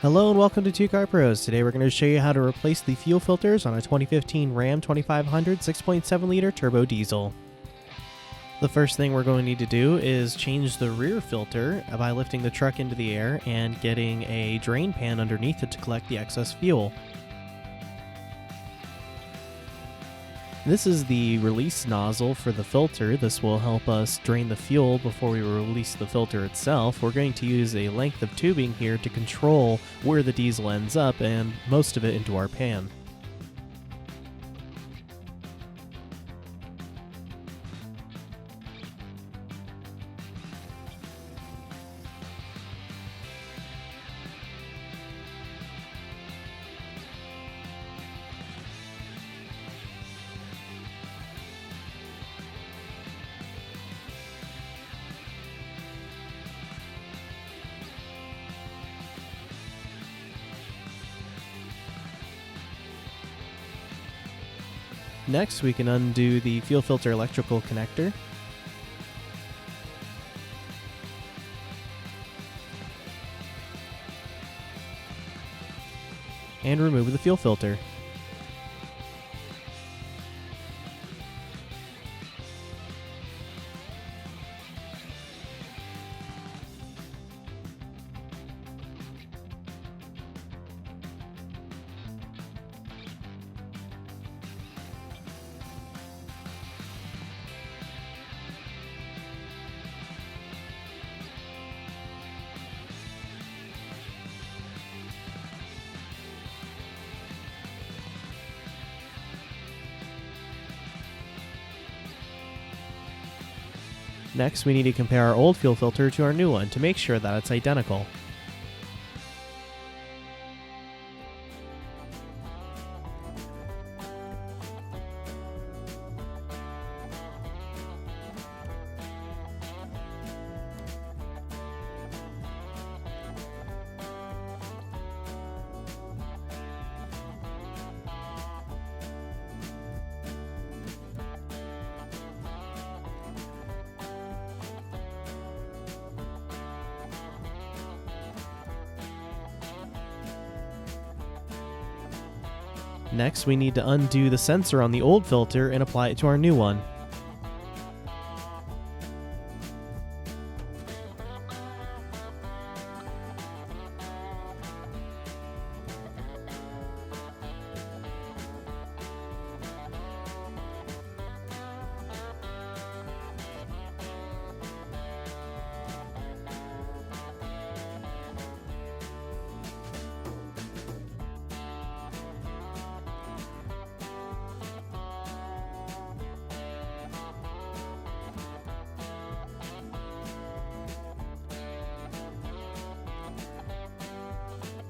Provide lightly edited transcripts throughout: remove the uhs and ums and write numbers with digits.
Hello and welcome to Two Car Pros. Today we're going to show you how to replace the fuel filters on a 2015 Ram 2500 6.7 liter turbo diesel. The first thing we're going to need to do is change the rear filter by lifting the truck into the air and getting a drain pan underneath it to collect the excess fuel. This is the release nozzle for the filter. This will help us drain the fuel before we release the filter itself. We're going to use a length of tubing here to control where the diesel ends up and most of it into our pan. Next, we can undo the fuel filter electrical connector. And remove the fuel filter. Next, we need to compare our old fuel filter to our new one to make sure that it's identical. Next, we need to undo the sensor on the old filter and apply it to our new one.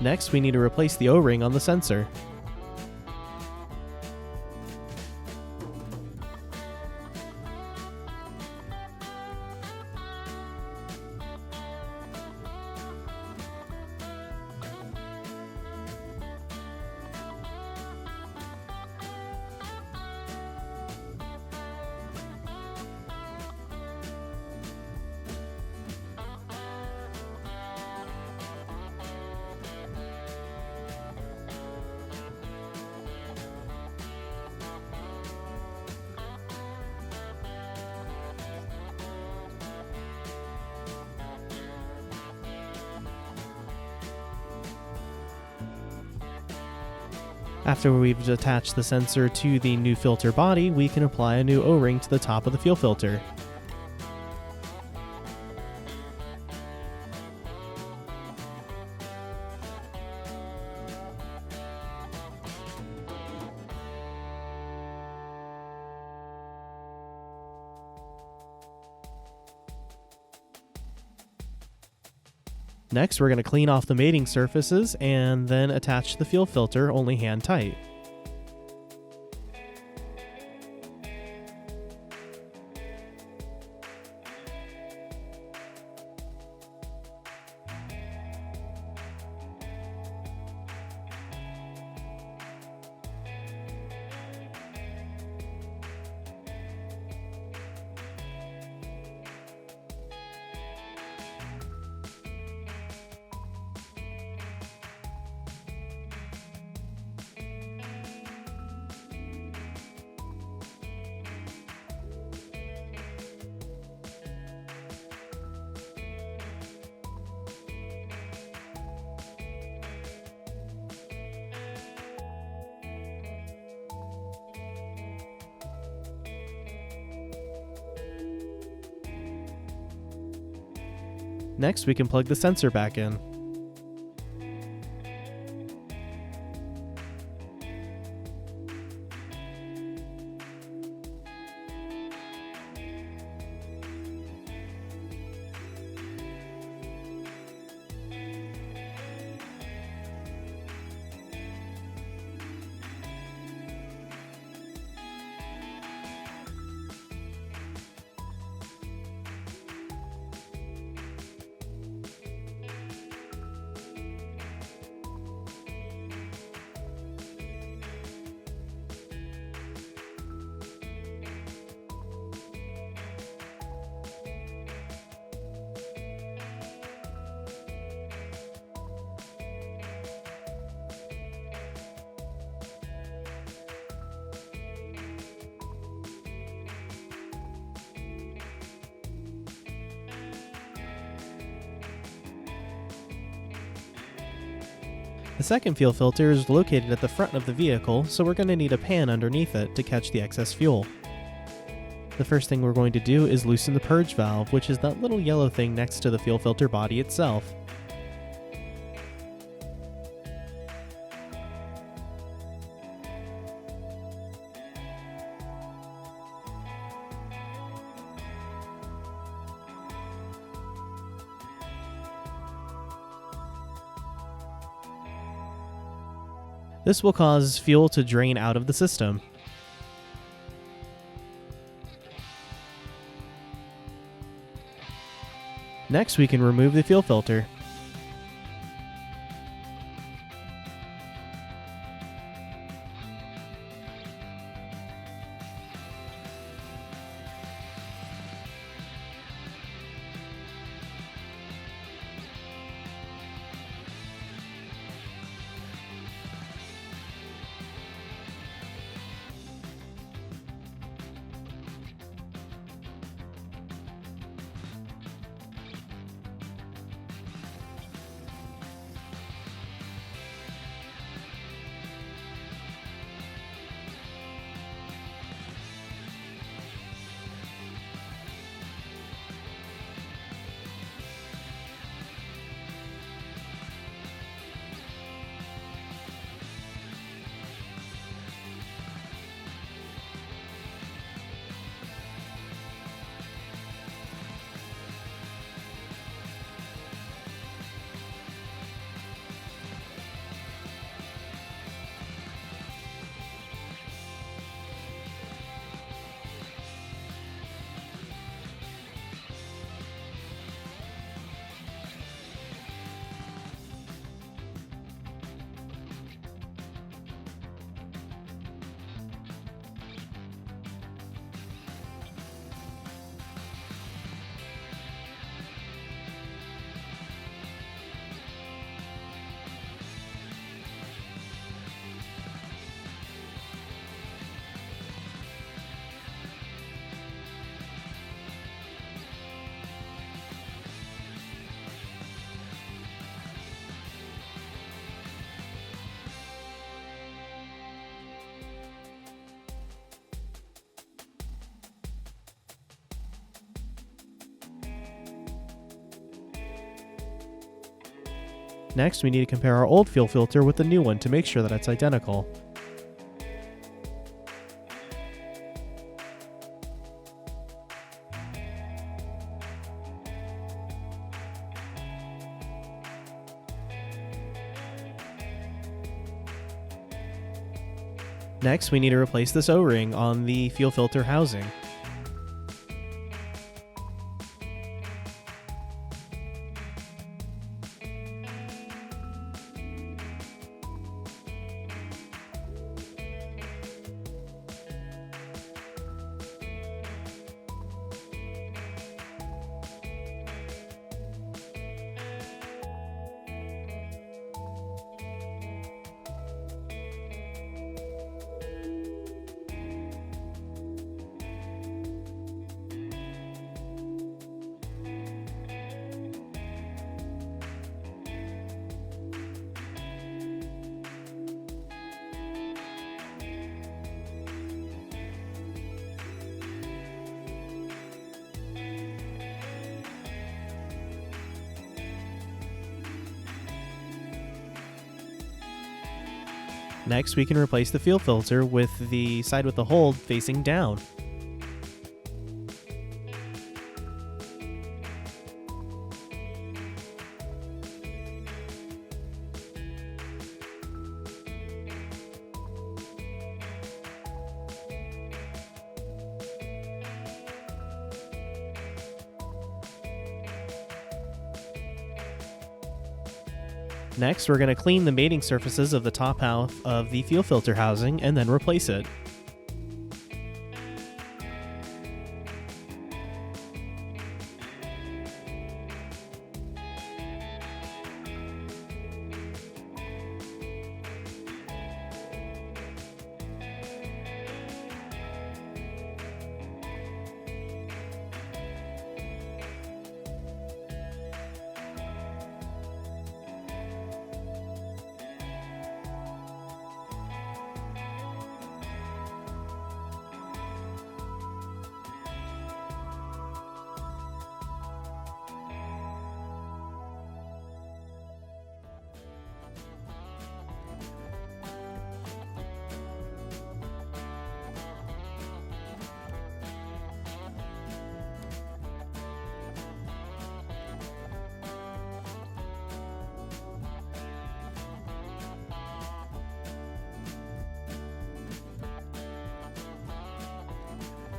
Next, we need to replace the O-ring on the sensor. After we've attached the sensor to the new filter body, we can apply a new O-ring to the top of the fuel filter. Next, we're going to clean off the mating surfaces and then attach the fuel filter only hand tight. Next, we can plug the sensor back in. The second fuel filter is located at the front of the vehicle, so we're going to need a pan underneath it to catch the excess fuel. The first thing we're going to do is loosen the purge valve, which is that little yellow thing next to the fuel filter body itself. This will cause fuel to drain out of the system. Next, we can remove the fuel filter. Next, we need to compare our old fuel filter with the new one to make sure that it's identical. Next, we need to replace this O-ring on the fuel filter housing. Next, we can replace the fuel filter with the side with the hole facing down. Next, we're going to clean the mating surfaces of the top half of the fuel filter housing and then replace it.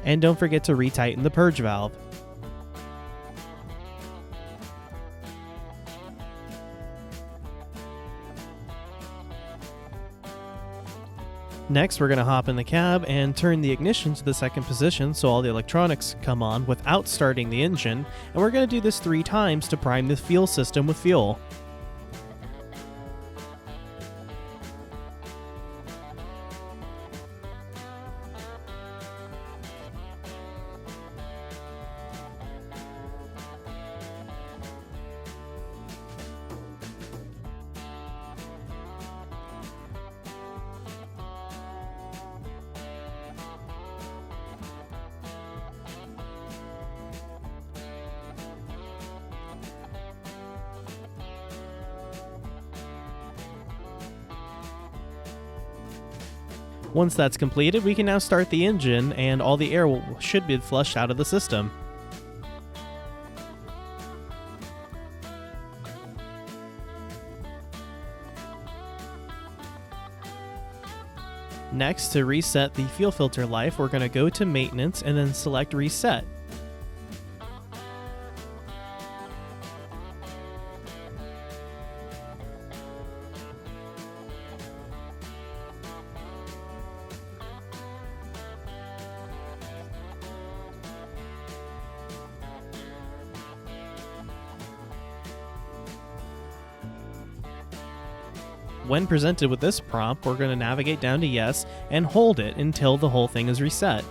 And don't forget to retighten the purge valve. Next, we're going to hop in the cab and turn the ignition to the second position so all the electronics come on without starting the engine, and we're going to do this 3 times to prime the fuel system with fuel. Once that's completed, we can now start the engine and all the air should be flushed out of the system. Next, to reset the fuel filter life, we're going to go to Maintenance and then select Reset. When presented with this prompt, we're going to navigate down to Yes and hold it until the whole thing is reset.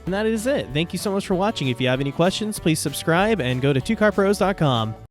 And that is it. Thank you so much for watching. If you have any questions, please subscribe and go to 2carpros.com.